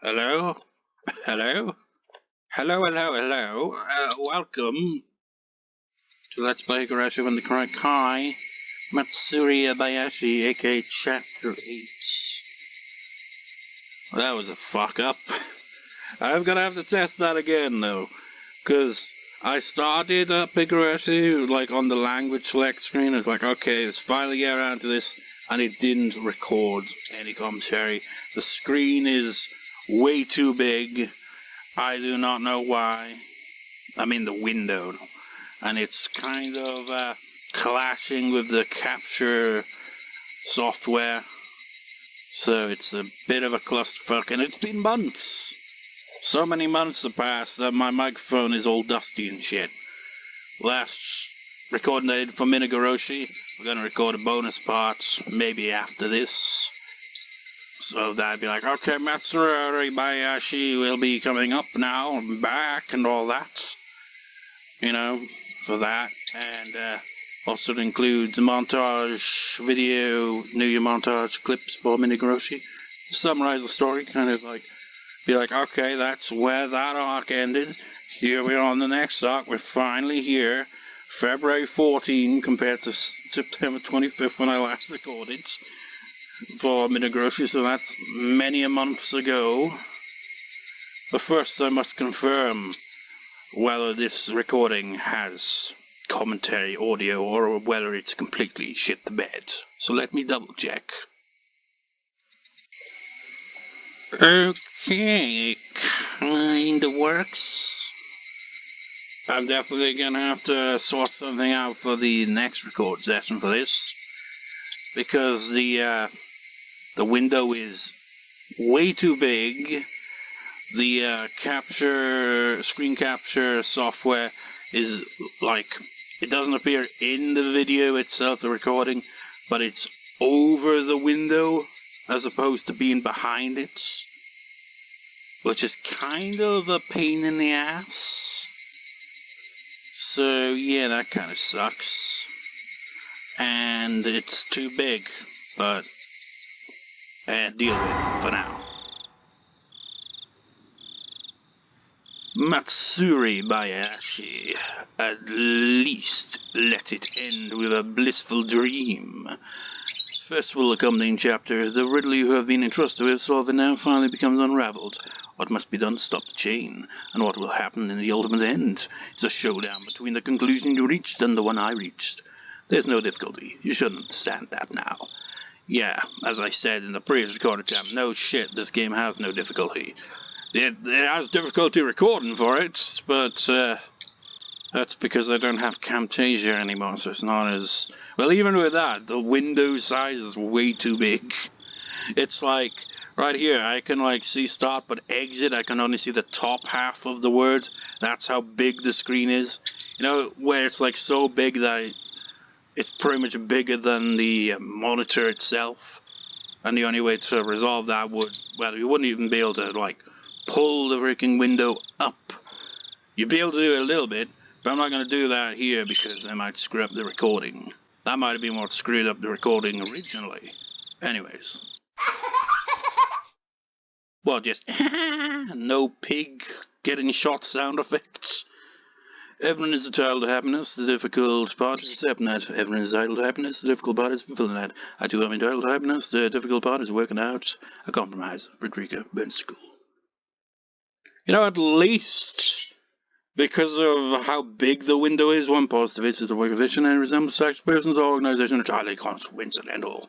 Hello? Hello? Hello. Welcome to Let's Play Higurashi when the correct Kai. Matsuribayashi, aka Chapter 8. That was a fuck up. I'm gonna have to test that again though. Because I started up Higurashi, like on the language select screen. It's like, okay, let's finally get around to this. And it didn't record any commentary. The screen is way too big. I do not know why. I mean the window. And it's kind of clashing with the capture software. So it's a bit of a clusterfuck. And it's been months. So many months have passed that my microphone is all dusty and shit. Last recording I did for Minagoroshi. We're going to record a bonus part maybe after this. So that'd be like, okay, Matsuribayashi will be coming up now, I'm back, and all that. You know, for that. And also it includes montage video, New Year montage clips for Minagoroshi. To summarize the story, kind of like, be like, okay, that's where that arc ended. Here we are on the next arc, we're finally here. February 14 compared to September 25th when I last recorded for Minagoroshi, so that's many a months ago. But first I must confirm whether this recording has commentary audio or whether it's completely shit the bed. So let me double check. Okay, kinda works. I'm definitely gonna have to sort something out for the next record session for this, because the window is way too big. The screen capture software is like, it doesn't appear in the video itself, the recording, but it's over the window as opposed to being behind it, which is kind of a pain in the ass. So yeah, that kind of sucks. And it's too big, but deal with it for now. Matsuribayashi. At least let it end with a blissful dream. First will accompanying chapter, the riddle you have been entrusted with solving now finally becomes unraveled. What must be done to stop the chain, and what will happen in the ultimate end? It's a showdown between the conclusion you reached and the one I reached. There's no difficulty. You should understand that now. Yeah, as I said in the previous recording time, no shit, this game has no difficulty. It has difficulty recording for it, but that's because I don't have Camtasia anymore, so it's not as... Well, even with that, the window size is way too big. It's like, right here, I can like see start, but exit, I can only see the top half of the word. That's how big the screen is. You know, where it's like so big that it's pretty much bigger than the monitor itself. And the only way to resolve that would, well, you wouldn't even be able to like pull the freaking window up. You'd be able to do it a little bit, but I'm not going to do that here because I might screw up the recording. That might have been what screwed up the recording originally. Anyways. Well, just no pig getting shot sound effects. Everyone is entitled to happiness. The difficult part is accepting that. Everyone is entitled to happiness. The difficult part is fulfilling that. I too am entitled to happiness. The difficult part is working out a compromise. Frederica Bernsticle. You know, at least because of how big the window is, one positive is the work of vision and resembles such persons or organization entirely coincidental.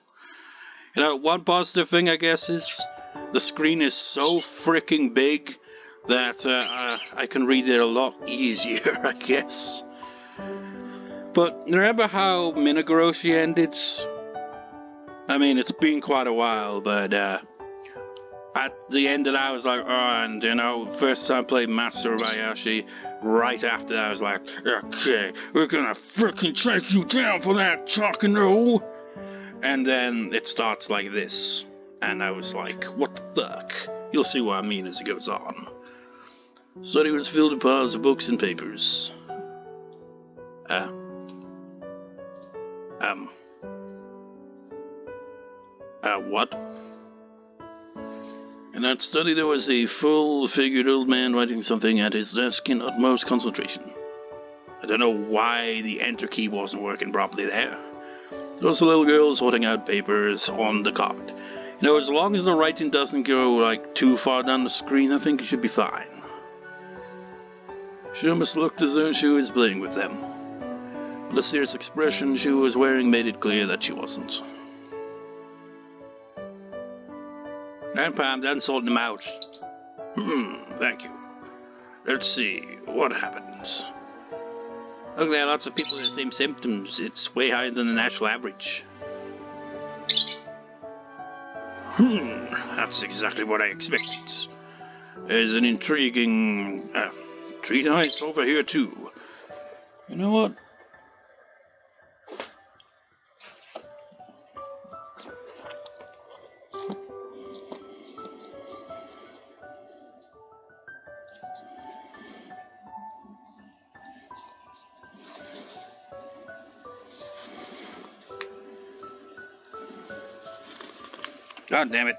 You know, one positive thing I guess is the screen is so freaking big that I can read it a lot easier, I guess. But remember how Minagoroshi ended? I mean, it's been quite a while, but at the end of that, I was like, oh, and you know, first time I played Matsuribayashi, right after that, I was like, okay, we're gonna freaking take you down for that, Takano! And then it starts like this, and I was like, what the fuck? You'll see what I mean as it goes on. Study was filled with piles of books and papers. What? In that study, there was a full-figured old man writing something at his desk in utmost concentration. I don't know why the enter key wasn't working properly there. There was a little girl sorting out papers on the carpet. You know, as long as the writing doesn't go, like, too far down the screen, I think it should be fine. She almost looked as though she was playing with them. But the serious expression she was wearing made it clear that she wasn't. Grandpa, I'm done sorting them out. Thank you. Let's see, what happens? Look, there are lots of people with the same symptoms. It's way higher than the national average. That's exactly what I expected. There's an intriguing treatise over here too. You know what? God damn it.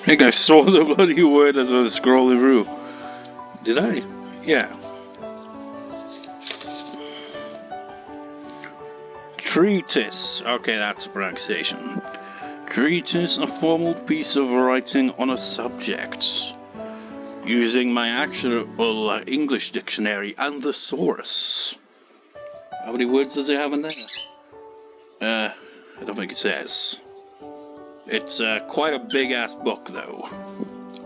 I think I saw the bloody word as I was scrolling through. Did I? Yeah. Treatise. Okay, that's the pronunciation. Treatise, a formal piece of writing on a subject. Using my actual English dictionary and the source. How many words does it have in there? I don't think it says. It's quite a big-ass book, though.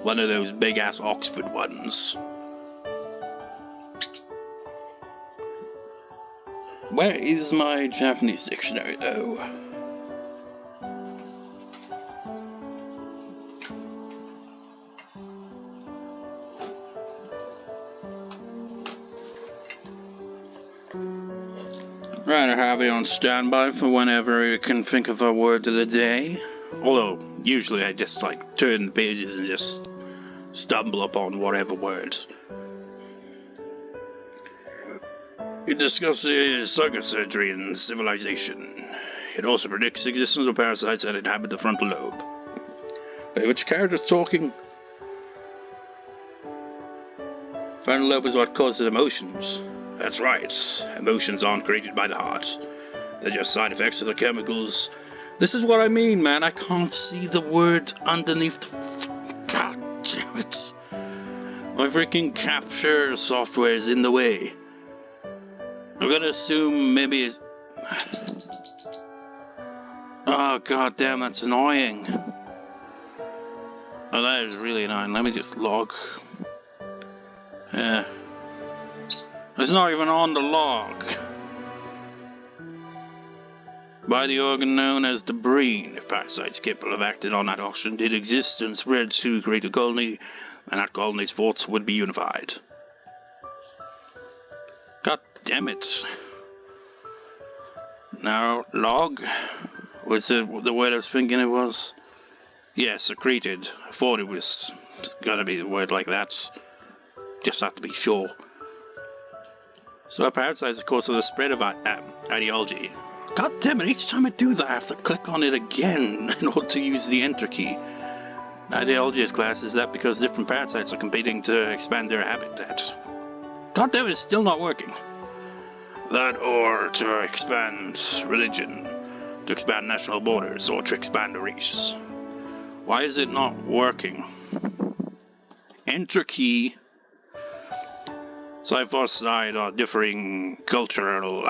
One of those big-ass Oxford ones. Where is my Japanese dictionary, though? Rather have it on standby for whenever you can think of a word of the day. Although, usually I just turn the pages and just stumble upon whatever words. It discusses psychosurgery and civilization. It also predicts the existence of parasites that inhabit the frontal lobe. Wait, which character's talking? Frontal lobe is what causes emotions. That's right. Emotions aren't created by the heart. They're just side effects of the chemicals. This is what I mean, man. I can't see the word underneath the... God damn it. My freaking capture software is in the way. I'm gonna assume maybe it's... Oh, god damn, that's annoying. Oh, that is really annoying. Let me just log. Yeah. It's not even on the log. By the organ known as the brain, if parasites capable of acting on that oxygen did exist and spread to create a colony, and that colony's thoughts would be unified. God damn it. Now, log? Was it the word I was thinking it was? Yeah, secreted. I thought it was gonna be the word like that. Just have to be sure. So a parasite is the cause of the spread of ideology. God damn it, each time I do that I have to click on it again in order to use the enter key. Ideology is classed as that because different parasites are competing to expand their habitat. God damn it, it's still not working. That or to expand religion, to expand national borders, or to expand a race. Why is it not working? Enter key. Side by side are differing cultural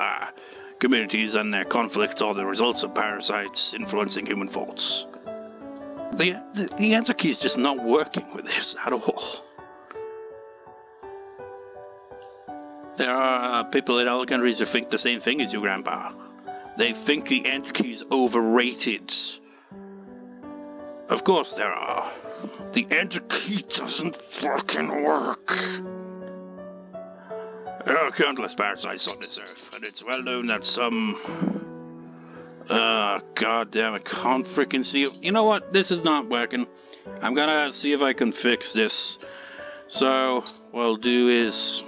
communities, and their conflict are the results of parasites influencing human thoughts. The enter key is just not working with this at all. There are people in other countries who think the same thing as you, Grandpa. They think the enter key is overrated. Of course there are. The enter key doesn't fucking work. There are countless parasites on this earth, and it's well known that some... God damn, I can't freaking see it. You know what? This is not working. I'm gonna see if I can fix this. So, what I'll do is...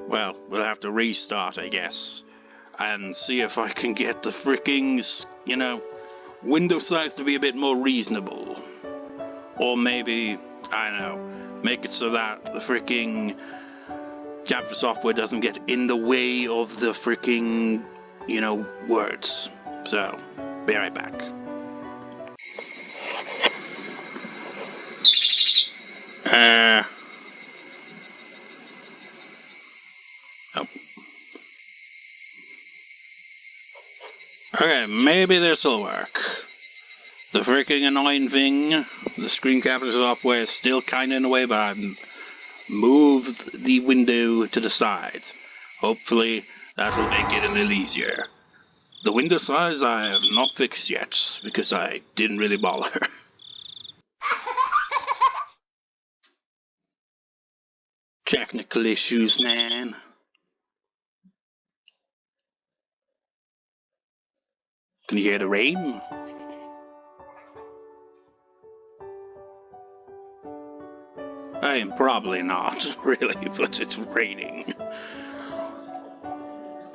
Well, we'll have to restart, I guess. And see if I can get the freaking, window size to be a bit more reasonable. Or maybe, I don't know, make it so that the freaking capture software doesn't get in the way of the freaking, words. So, be right back. Okay, maybe this'll work. The freaking annoying thing, the screen capture software is still kinda in the way, but I've moved the window to the side. Hopefully, that'll make it a little easier. The window size I have not fixed yet, because I didn't really bother. Technical issues, man. Can you hear the rain? I am probably not, really, but it's raining.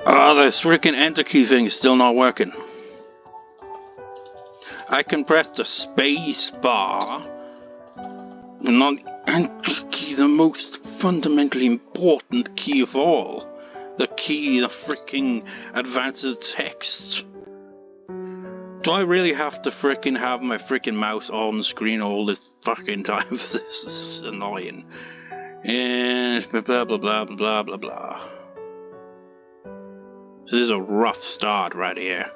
Oh, this freaking enter key thing is still not working. I can press the space bar, and not enter key, the most fundamentally important key of all. The key that freaking advances text. Do I really have to freaking have my freaking mouse on screen all this fucking time for this? This is annoying. And blah blah blah blah blah blah blah. This is a rough start right here.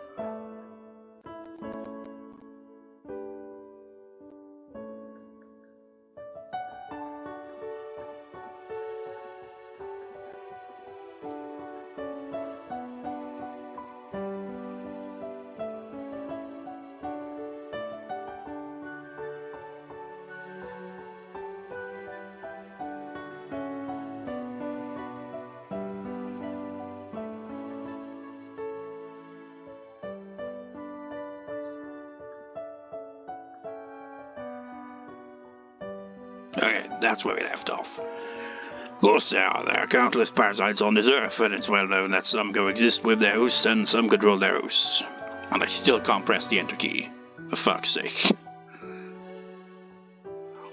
Okay, that's where we left off. Of course, there are countless parasites on this earth, and it's well known that some coexist with their hosts and some control their hosts. And I still can't press the enter key. For fuck's sake.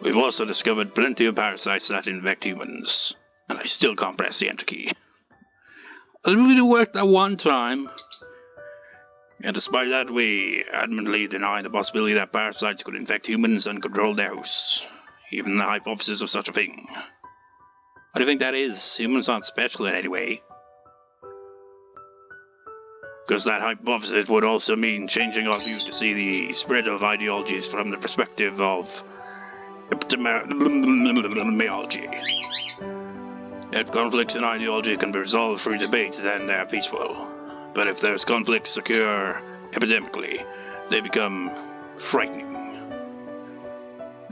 We've also discovered plenty of parasites that infect humans, and I still can't press the enter key. It really worked that one time. And despite that, we adamantly deny the possibility that parasites could infect humans and control their hosts. Even the hypothesis of such a thing. What do you think that is? Humans aren't special in any way. Because that hypothesis would also mean changing our view to see the spread of ideologies from the perspective of epistemology. If conflicts in ideology can be resolved through debate, then they are peaceful. But if those conflicts occur epidemically, they become frightening.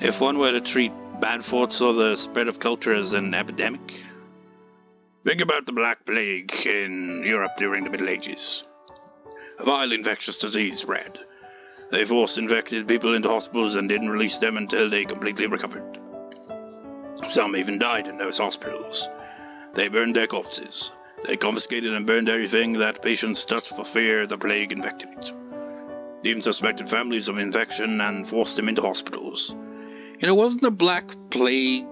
If one were to treat bad thoughts or the spread of culture as an epidemic, think about the Black Plague in Europe during the Middle Ages. A vile infectious disease spread. They forced infected people into hospitals and didn't release them until they completely recovered. Some even died in those hospitals. They burned their corpses. They confiscated and burned everything that patients touched for fear the plague infected it. Even suspected families of infection and forced them into hospitals. Wasn't the Black Plague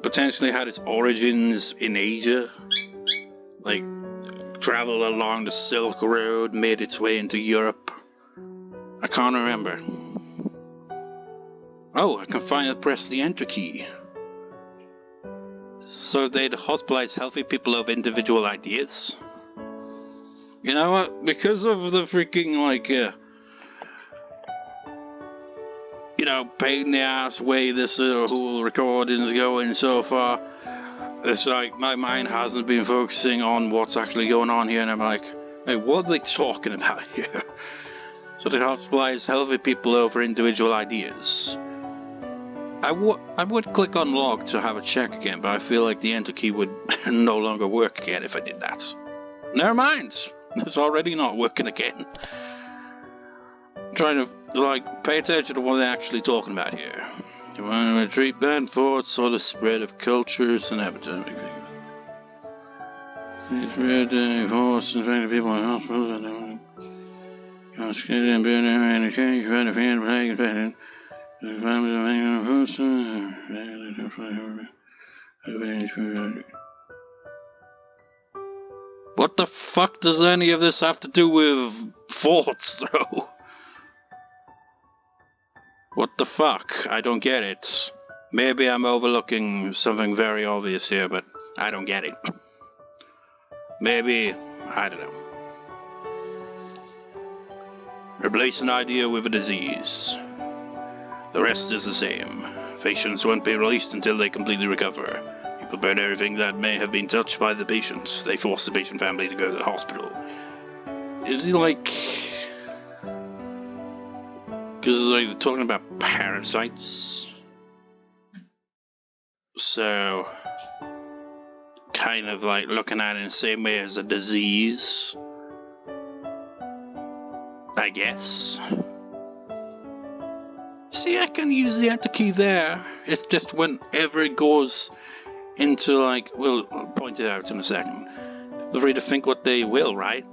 potentially had its origins in Asia? Like, traveled along the Silk Road, made its way into Europe? I can't remember. Oh, I can finally press the enter key. So they'd hospitalize healthy people of individual ideas? You know what? Because of the freaking, pain in the ass way this whole recording's going so far, it's like my mind hasn't been focusing on what's actually going on here, and I'm like, hey, what are they talking about here? So they hospitalize healthy people over individual ideas. I would click on log to have a check again, but I feel like the enter key would no longer work again if I did that. Never mind, it's already not working again. I'm trying to pay attention to what they're actually talking about here. You want to treat bad thoughts or the spread of cultures and epidemic. Spread force infected people in hospitals and What the fuck does any of this have to do with forts, though? What the fuck? I don't get it. Maybe I'm overlooking something very obvious here, but I don't get it. Maybe, I don't know. Replace an idea with a disease. The rest is the same. Patients won't be released until they completely recover. People burn everything that may have been touched by the patient. They force the patient family to go to the hospital. Is he like... Because like, talking about parasites. So... kind of like looking at it in the same way as a disease. I guess. See, I can use the enter key there. It's just whenever it goes into like, we'll point it out in a second. Feel free to think what they will, right?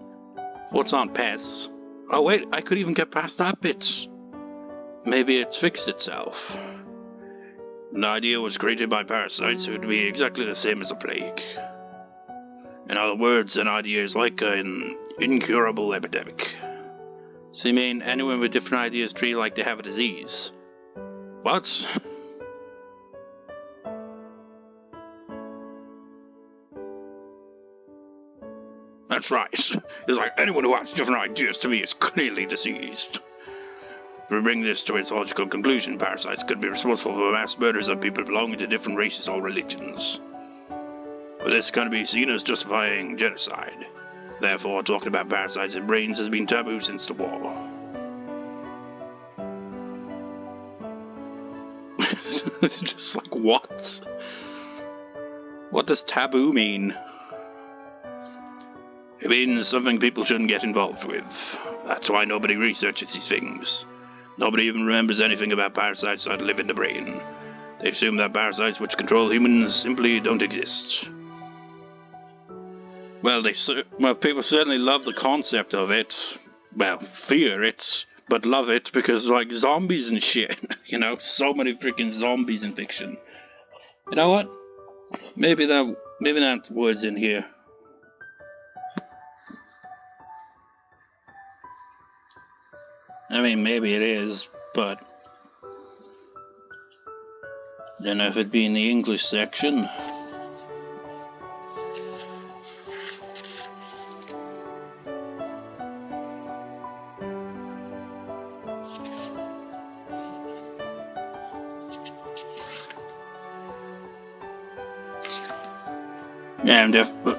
What's on pests? Oh wait, I could even get past that bit. Maybe it's fixed itself. An idea was created by parasites, it would be exactly the same as a plague. In other words, an idea is like an incurable epidemic. So you mean anyone with different ideas treat like they have a disease? What? That's right. It's like anyone who has different ideas to me is clearly diseased. If we bring this to its logical conclusion, parasites could be responsible for mass murders of people belonging to different races or religions. But this can be seen as justifying genocide. Therefore, talking about parasites in brains has been taboo since the war. It's just like, what? What does taboo mean? It means something people shouldn't get involved with. That's why nobody researches these things. Nobody even remembers anything about parasites that live in the brain. They assume that parasites which control humans simply don't exist. Well, people certainly love the concept of it. Well, fear it, but love it because, like, zombies and shit. You know, so many freaking zombies in fiction. You know what? Maybe that word's in here. I mean, maybe it is, but don't know if it'd be in the English section. Yeah, I'm deaf, but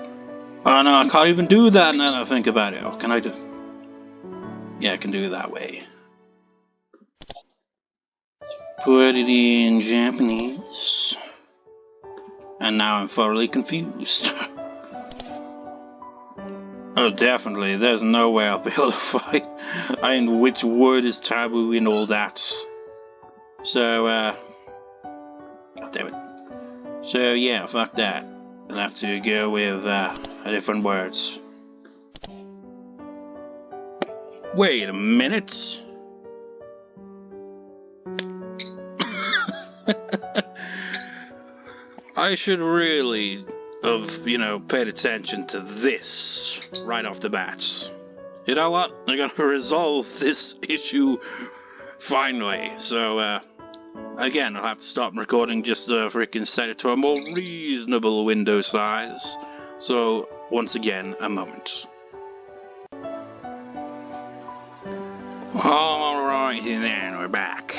oh no, I can't even do that now that I think about it. Or can I just? Yeah, I can do it that way. Put it in Japanese. And now I'm thoroughly confused. Oh, definitely. There's no way I'll be able to find which word is taboo and all that. So, God damn it. So, yeah, fuck that. I'll have to go with different words. Wait a minute. I should really have, paid attention to this right off the bat. You know what? I gotta resolve this issue finally. So, again, I'll have to stop recording just to freaking set it to a more reasonable window size. So, once again, a moment. Alrighty then, we're back.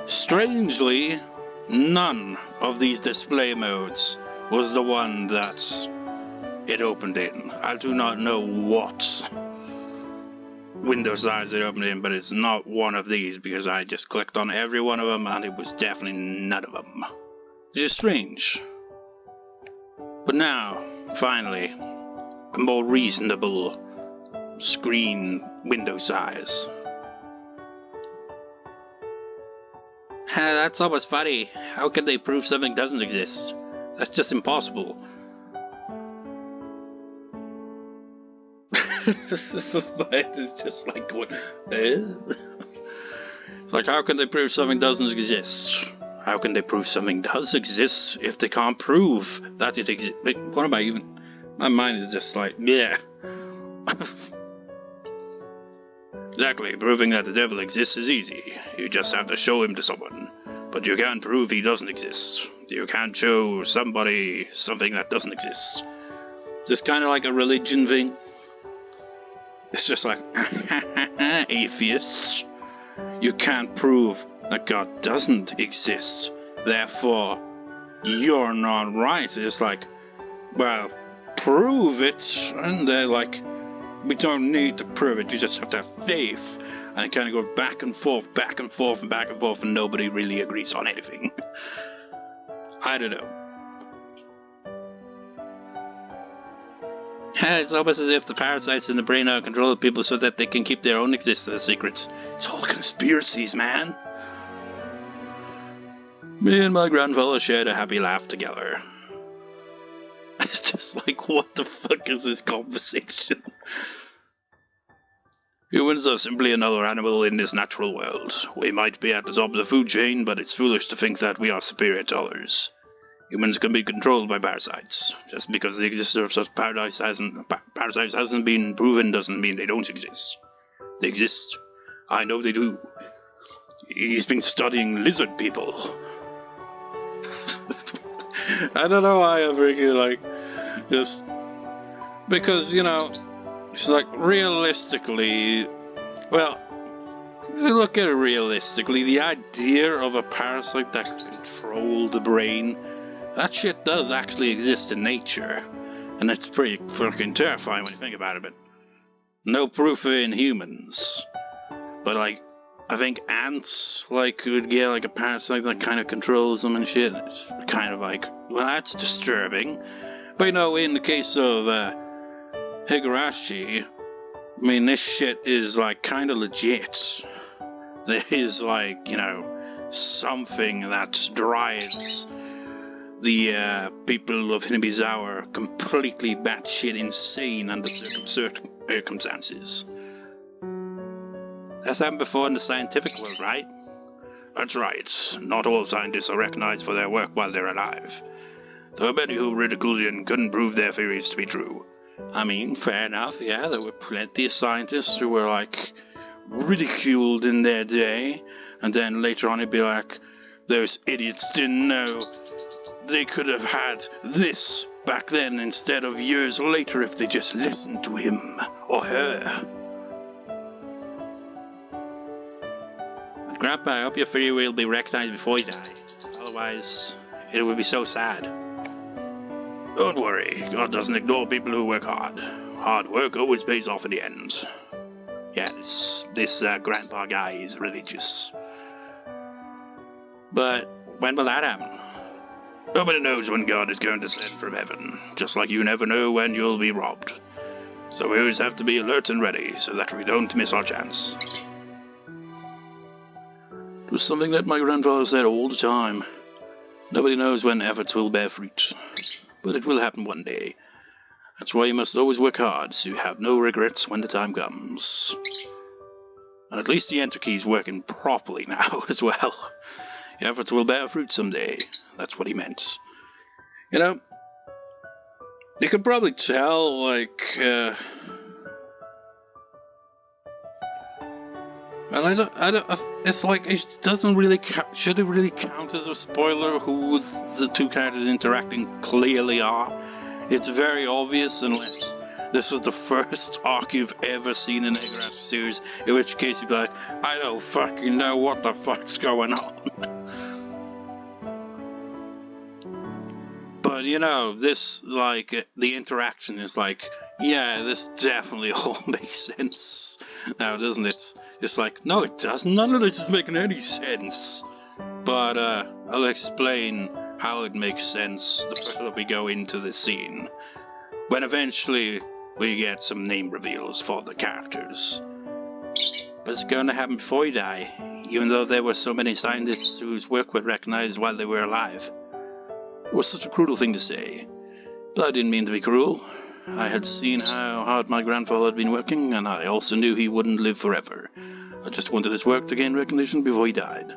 Strangely, none of these display modes was the one that it opened in. I do not know what window size it opened in, but it's not one of these because I just clicked on every one of them and it was definitely none of them. Which is strange. But now, finally, a more reasonable screen window size. That's almost funny. How can they prove something doesn't exist? That's just impossible. But it's just like going, It's like, how can they prove something doesn't exist? How can they prove something does exist if they can't prove that it exists? What am I even? My mind is just like, yeah. Exactly, proving that the devil exists is easy. You just have to show him to someone. But you can't prove he doesn't exist. You can't show somebody something that doesn't exist. Just kind of like a religion thing. It's just like, atheists. You can't prove that God doesn't exist. Therefore, you're not right. It's like, well, prove it. And they're like, we don't need to prove it. You just have to have faith. And it kind of goes back and forth, back and forth, and back and forth, and nobody really agrees on anything. I don't know. It's almost as if the parasites in the brain are controlling people so that they can keep their own existence secrets. It's all conspiracies, man. Me and my grandfather shared a happy laugh together. It's just like, what the fuck is this conversation? Humans are simply another animal in this natural world. We might be at the top of the food chain, but it's foolish to think that we are superior to others. Humans can be controlled by parasites. Just because the existence of such parasites hasn't been proven doesn't mean they don't exist. They exist. I know they do. He's been studying lizard people. I don't know why I'm freaking like, just because, you know, it's like realistically, well, if you look at it realistically, the idea of a parasite that can control the brain, that shit does actually exist in nature, and it's pretty fucking terrifying when you think about it, but no proof in humans. But like, I think ants, like, could get like a parasite that kind of controls them and shit. It's kind of like, well, that's disturbing. But you know, in the case of Higurashi, I mean, this shit is like kind of legit. There is like, you know, something that drives the people of Hinabizawa completely batshit insane under circumstances. That's happened before in the scientific world, right? That's right. Not all scientists are recognized for their work while they're alive. There were many who ridiculed and couldn't prove their theories to be true. I mean, fair enough, yeah, there were plenty of scientists who were, like, ridiculed in their day, and then later on it'd be like, those idiots didn't know they could have had this back then instead of years later if they just listened to him or her. Grandpa, I hope your theory will be recognized before you die. Otherwise, it would be so sad. Don't worry, God doesn't ignore people who work hard. Hard work always pays off in the end. Yeah, this grandpa guy is religious. But when will that happen? Nobody knows when God is going to descend from heaven, just like you never know when you'll be robbed. So we always have to be alert and ready, so that we don't miss our chance. It was something that my grandfather said all the time. Nobody knows when efforts will bear fruit, but it will happen one day. That's why you must always work hard, so you have no regrets when the time comes. And at least the enter key's working properly now as well. Your efforts will bear fruit someday. That's what he meant. You know, you could probably tell, like, and I don't, it's like, it doesn't really should it really count as a spoiler who the two characters interacting clearly are? It's very obvious unless this is the first arc you've ever seen in the Higurashi series, in which case you'd be like, I don't fucking know what the fuck's going on. But, you know, this, like, the interaction is like, yeah, this definitely all makes sense now, doesn't it? It's like, no, it doesn't. None of this is making any sense. But I'll explain how it makes sense the further we go into the scene. When eventually we get some name reveals for the characters. But it's going to happen before you die, even though there were so many scientists whose work was recognized while they were alive. It was such a cruel thing to say. But I didn't mean to be cruel. I had seen how hard my grandfather had been working, and I also knew he wouldn't live forever. I just wanted his work to gain recognition before he died.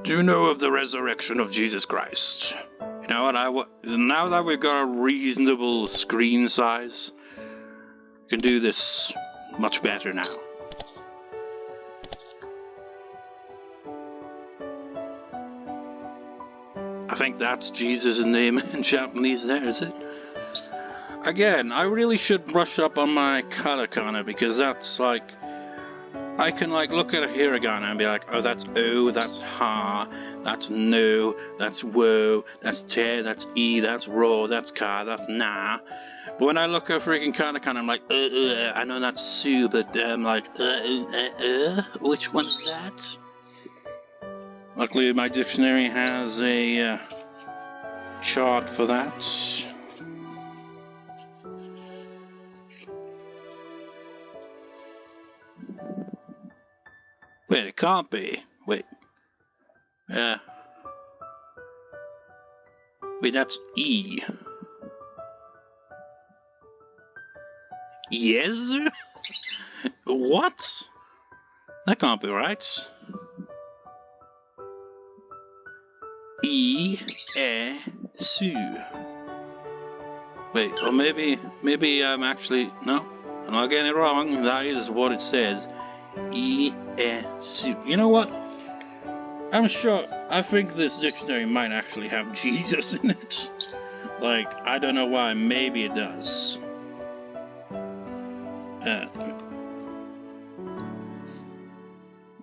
Do you know of the resurrection of Jesus Christ? You know what, now that we've got a reasonable screen size, we can do this much better now. I think that's Jesus' name in Japanese there, is it? Again, I really should brush up on my katakana, because that's like, I can like look at a hiragana and be like, oh, that's O, that's ha, that's no, that's wo, that's te, that's e, that's ro, that's ka, that's na. But when I look at freaking katakana, I'm like, I know that's su, but I'm like, which one is that? Luckily, my dictionary has a chart for that. Wait, it can't be. Wait. Wait, that's E. Yes? What? That can't be right. Su. Wait, or maybe I'm actually, no, I'm not getting it wrong. That is what it says. Su. You know what? I'm sure, I think this dictionary might actually have Jesus in it. Like, I don't know why, maybe it does.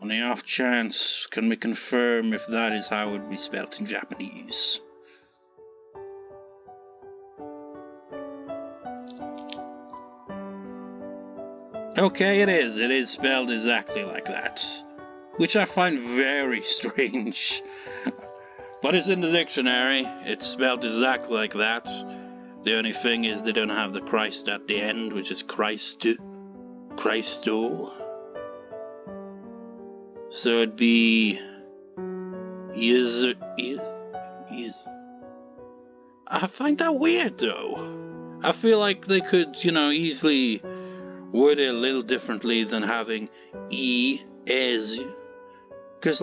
On the off chance, can we confirm if that is how it would be spelled in Japanese? Okay, it is. It is spelled exactly like that. Which I find very strange. But it's in the dictionary. It's spelled exactly like that. The only thing is they don't have the Christ at the end, which is Christo. So it'd be I find that weird though. I feel like they could, easily word it a little differently than having as. Because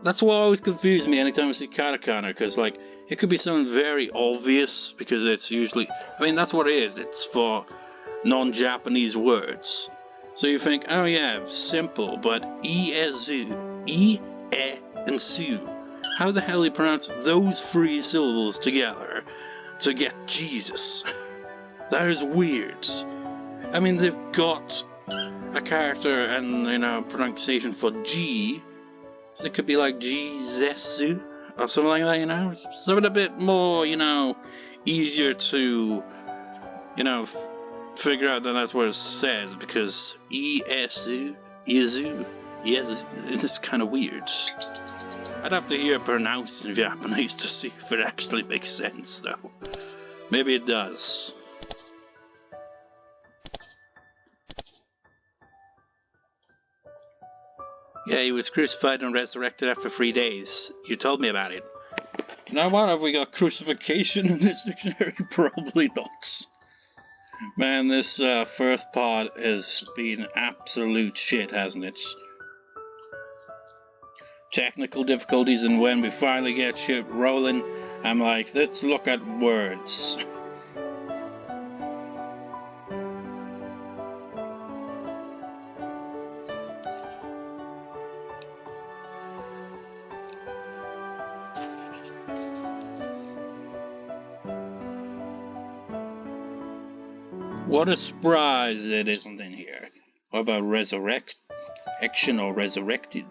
that's what always confused me anytime I see katakana, because it could be something very obvious, because it's usually, that's what it is, it's for non-Japanese words. So you think, oh yeah, simple, but e-e-zu, e, e, and su. How the hell do you pronounce those three syllables together to get Jesus? That is weird. They've got a character and, pronunciation for G, so it could be like G-zesu, or something like that, Something a bit more, easier to, figure out that that's what it says, because E-S-U, Yezu, Yezu, it's kind of weird. I'd have to hear it pronounced in Japanese to see if it actually makes sense, though. Maybe it does. Yeah, he was crucified and resurrected after 3 days. You told me about it. You know what? Have we got crucifixion in this dictionary? Probably not. Man, this first part has been absolute shit, hasn't it? Technical difficulties, and when we finally get shit rolling, I'm like, let's look at words. What a surprise it isn't in here. What about action or resurrected?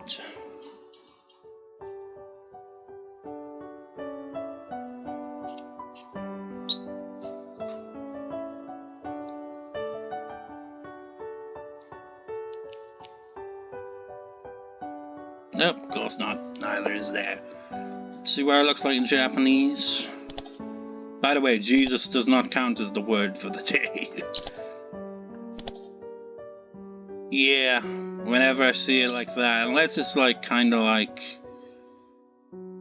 Nope, of course not. Neither is there. Let's see what it looks like in Japanese. By the way, Jesus does not count as the word for the day. Yeah, whenever I see it like that, unless it's kind of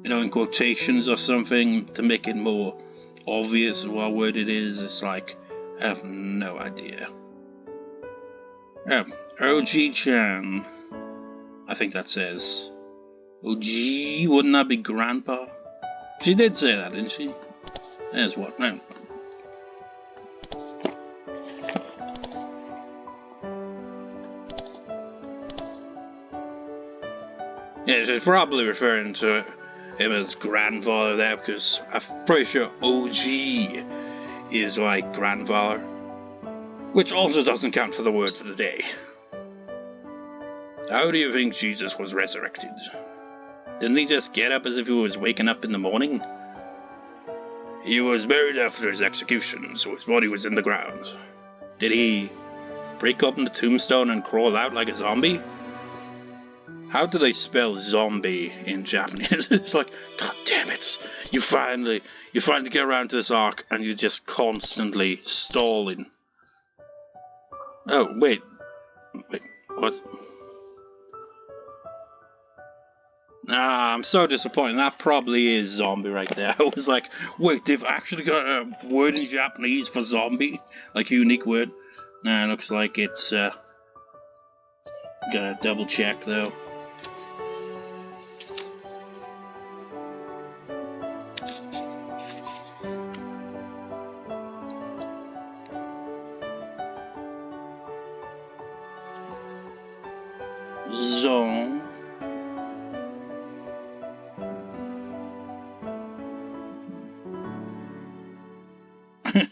in quotations or something to make it more obvious what word it is. It's like, I have no idea. Oh, OG-chan. I think that says OG, wouldn't that be Grandpa? She did say that, didn't she? There's what? No. Yeah, she's probably referring to him as grandfather there, because I'm pretty sure OG is like grandfather, which also doesn't count for the word for the day. How do you think Jesus was resurrected? Didn't he just get up as if he was waking up in the morning? He was buried after his execution, so his body was in the ground. Did he break open the tombstone and crawl out like a zombie? How do they spell zombie in Japanese? It's like, god damn it! You finally get around to this arc and you're just constantly stalling. Oh, wait, what? Nah, I'm so disappointed. That probably is zombie right there. I was like, wait, they've actually got a word in Japanese for zombie? Like a unique word? Nah, it looks like it's, gotta double check though. Zone.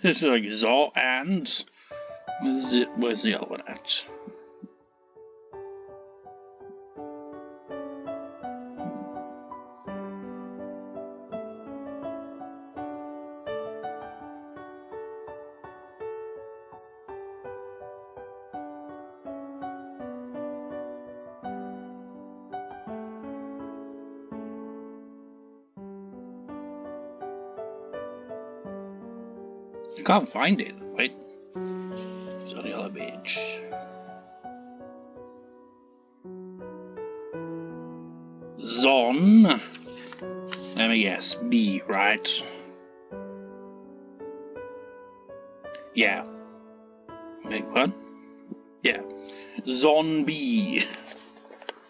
It's like Zo and where's the other one at? I can't find it. Wait. It's on the other page. Zon. Let me guess. B, right? Yeah. Wait, what? Yeah. Zombie.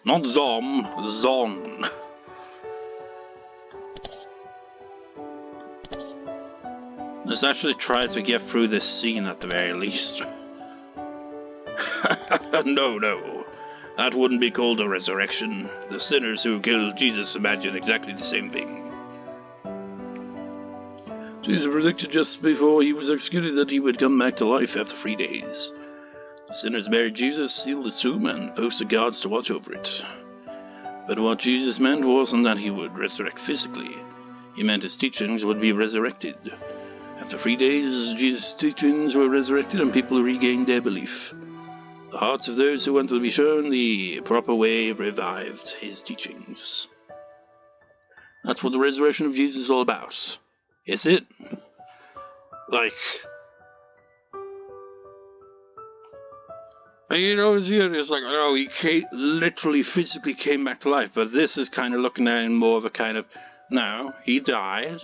Not Zom. Zon. Let's actually try to get through this scene at the very least. No. That wouldn't be called a resurrection. The sinners who killed Jesus imagined exactly the same thing. Jesus predicted just before he was executed that he would come back to life after 3 days. The sinners buried Jesus, sealed the tomb, and posted guards to watch over it. But what Jesus meant wasn't that he would resurrect physically. He meant his teachings would be resurrected. After 3 days, Jesus' teachings were resurrected and people regained their belief. The hearts of those who wanted to be shown the proper way revived his teachings. That's what the resurrection of Jesus is all about. Is it? Like... You know, it's like, oh, he literally physically came back to life, but this is kind of looking at it in more of a kind of, no, he died,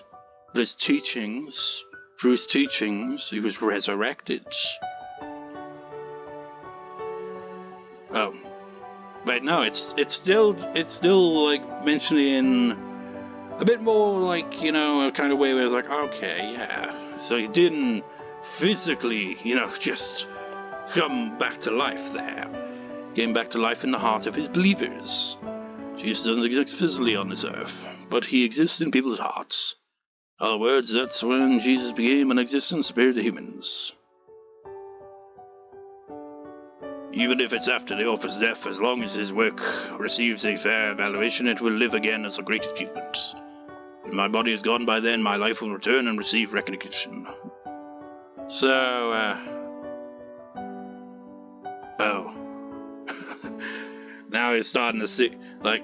but his teachings... Through his teachings, he was resurrected. Oh, wait, no, it's still like mentioning a bit more like, you know, a kind of way where it's like, okay, yeah, so he didn't physically, you know, just come back to life there. He came back to life in the heart of his believers. Jesus doesn't exist physically on this earth, but he exists in people's hearts. In other words, that's when Jesus became an existence superior to humans. Even if it's after the author's death, as long as his work receives a fair evaluation, it will live again as a great achievement. If my body is gone by then, my life will return and receive recognition. So, oh. Now it's starting to see, like,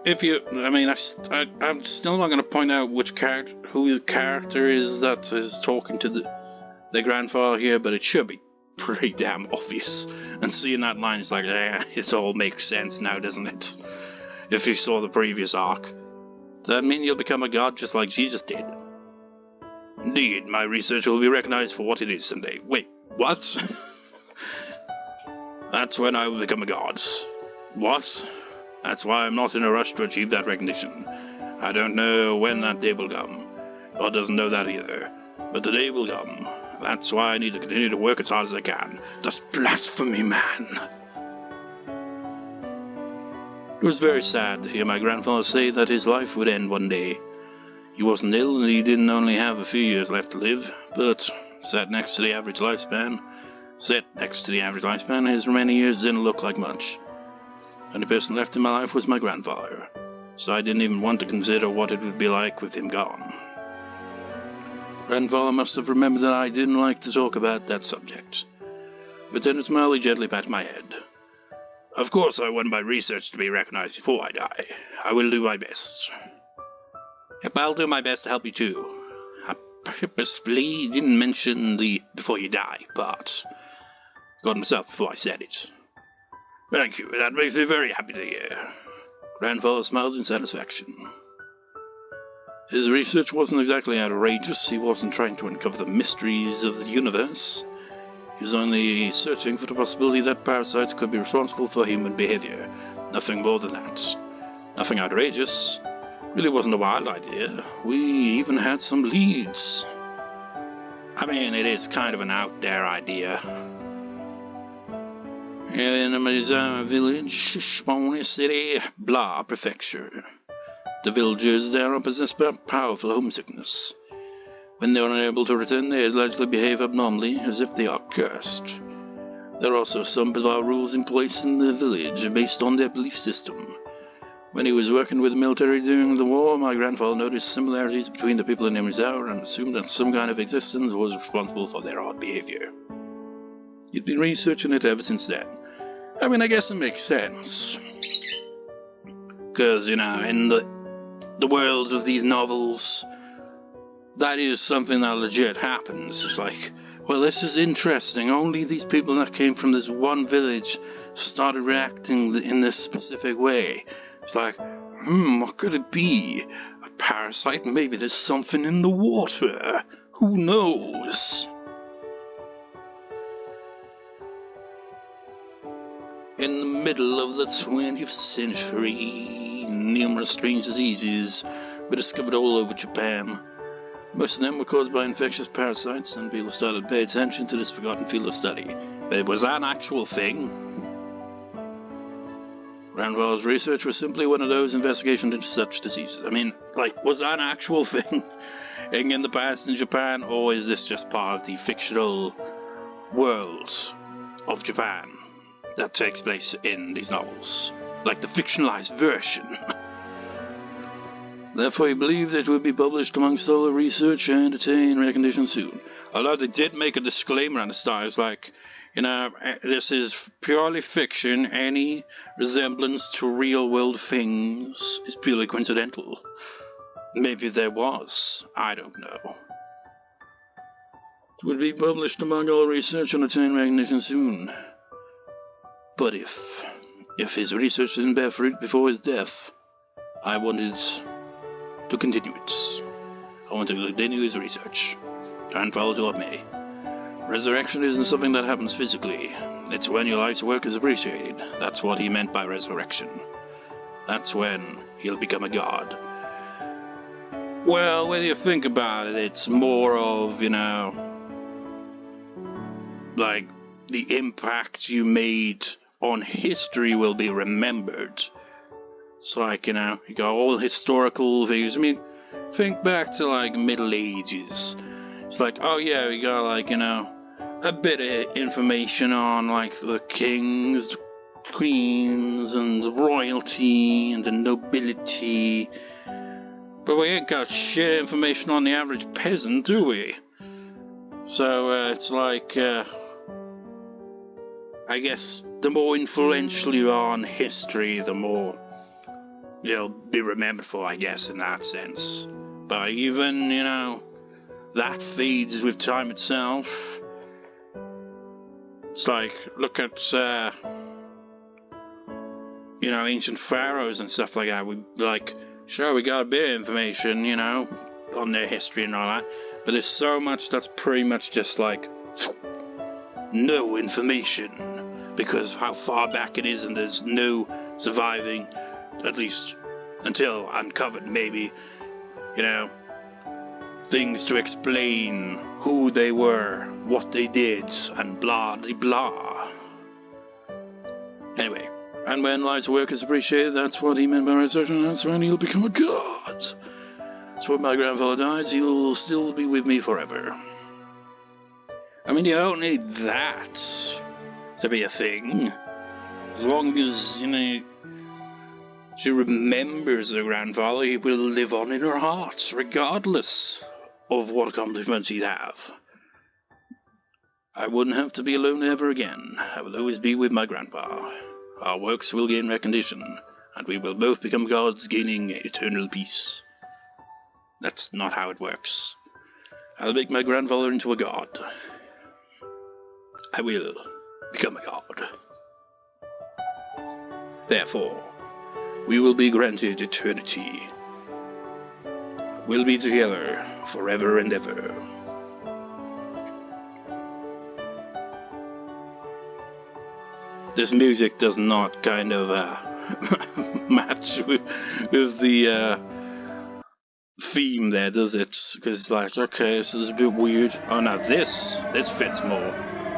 If you, I mean, I'm still not going to point out who the character is that is talking to the grandfather here, but it should be pretty damn obvious. And seeing that line is like, it all makes sense now, doesn't it? If you saw the previous arc, does that mean you'll become a god just like Jesus did? Indeed, my research will be recognized for what it is someday. Wait, what? That's when I will become a god. What? That's why I'm not in a rush to achieve that recognition. I don't know when that day will come. God doesn't know that either. But the day will come. That's why I need to continue to work as hard as I can. Just blasphemy, man. It was very sad to hear my grandfather say that his life would end one day. He wasn't ill and he didn't only have a few years left to live, but set next to the average lifespan, his remaining years didn't look like much. The only person left in my life was my grandfather, so I didn't even want to consider what it would be like with him gone. Grandfather must have remembered that I didn't like to talk about that subject, but then smiled gently pat my head. Of course I want my research to be recognized before I die. I will do my best. Yep, I'll do my best to help you too. I purposefully didn't mention the before you die part. Got myself before I said it. Thank you, that makes me very happy to hear. Grandfather smiled in satisfaction. His research wasn't exactly outrageous. He wasn't trying to uncover the mysteries of the universe. He was only searching for the possibility that parasites could be responsible for human behavior. Nothing more than that. Nothing outrageous. Really wasn't a wild idea. We even had some leads. I mean, it is kind of an out there idea. In Amazama village, Shishbone City, Blah Prefecture. The villagers there are possessed by powerful homesickness. When they are unable to return, they allegedly behave abnormally, as if they are cursed. There are also some bizarre rules in place in the village, based on their belief system. When he was working with the military during the war, my grandfather noticed similarities between the people in Emizawa and assumed that some kind of existence was responsible for their odd behavior. He'd been researching it ever since then. I mean, I guess it makes sense. Because, in the world of these novels, that is something that legit happens. It's like, well, this is interesting. Only these people that came from this one village started reacting in this specific way. It's like, what could it be? A parasite? Maybe there's something in the water. Who knows? In the middle of the 20th century, numerous strange diseases were discovered all over Japan. Most of them were caused by infectious parasites, and people started to pay attention to this forgotten field of study. But was that an actual thing? Grandfather's research was simply one of those investigations into such diseases. I mean, was that an actual thing in the past in Japan, or is this just part of the fictional world of Japan that takes place in these novels? Like the fictionalized version. Therefore, he believed it would be published amongst all the research and attain recognition soon. Although they did make a disclaimer on the start, it's like, this is purely fiction. Any resemblance to real-world things is purely coincidental. Maybe there was. I don't know. It would be published among all research and attain recognition soon. But if his research didn't bear fruit before his death, I wanted to continue it. I want to continue his research. Grandfather taught me. Resurrection isn't something that happens physically. It's when your life's work is appreciated. That's what he meant by resurrection. That's when he'll become a god. Well, when you think about it, it's more of, like, the impact you made on history will be remembered. It's like, you got all historical things. I mean, think back to, Middle Ages. It's like, oh yeah, we got, a bit of information on, the kings, the queens, and the royalty, and the nobility. But we ain't got shit information on the average peasant, do we? So, it's like, I guess, the more influential you are on history, the more you'll be remembered for, I guess, in that sense. But even, that fades with time itself. It's like, look at, ancient pharaohs and stuff like that. Sure, we got a bit of information, on their history and all that. But there's so much that's pretty much just like no information, because of how far back it is, and there's no surviving, at least until uncovered, maybe, you know, things to explain who they were, what they did, and blah de blah. Anyway, and when life's work is appreciated, that's what he meant by resurrection, that's when he'll become a god. So when my grandfather dies, he'll still be with me forever. I mean, you don't need that to be a thing. As long as, you know, she remembers her grandfather, he will live on in her heart, regardless of what accomplishments he'd have. I wouldn't have to be alone ever again. I will always be with my grandpa. Our works will gain recognition, and we will both become gods, gaining eternal peace. That's not how it works. I'll make my grandfather into a god. I will become a god. Therefore, we will be granted eternity. We'll be together forever and ever. This music does not kind of match with the theme there, does it? Because it's like, okay, this is a bit weird. Oh no, this fits more.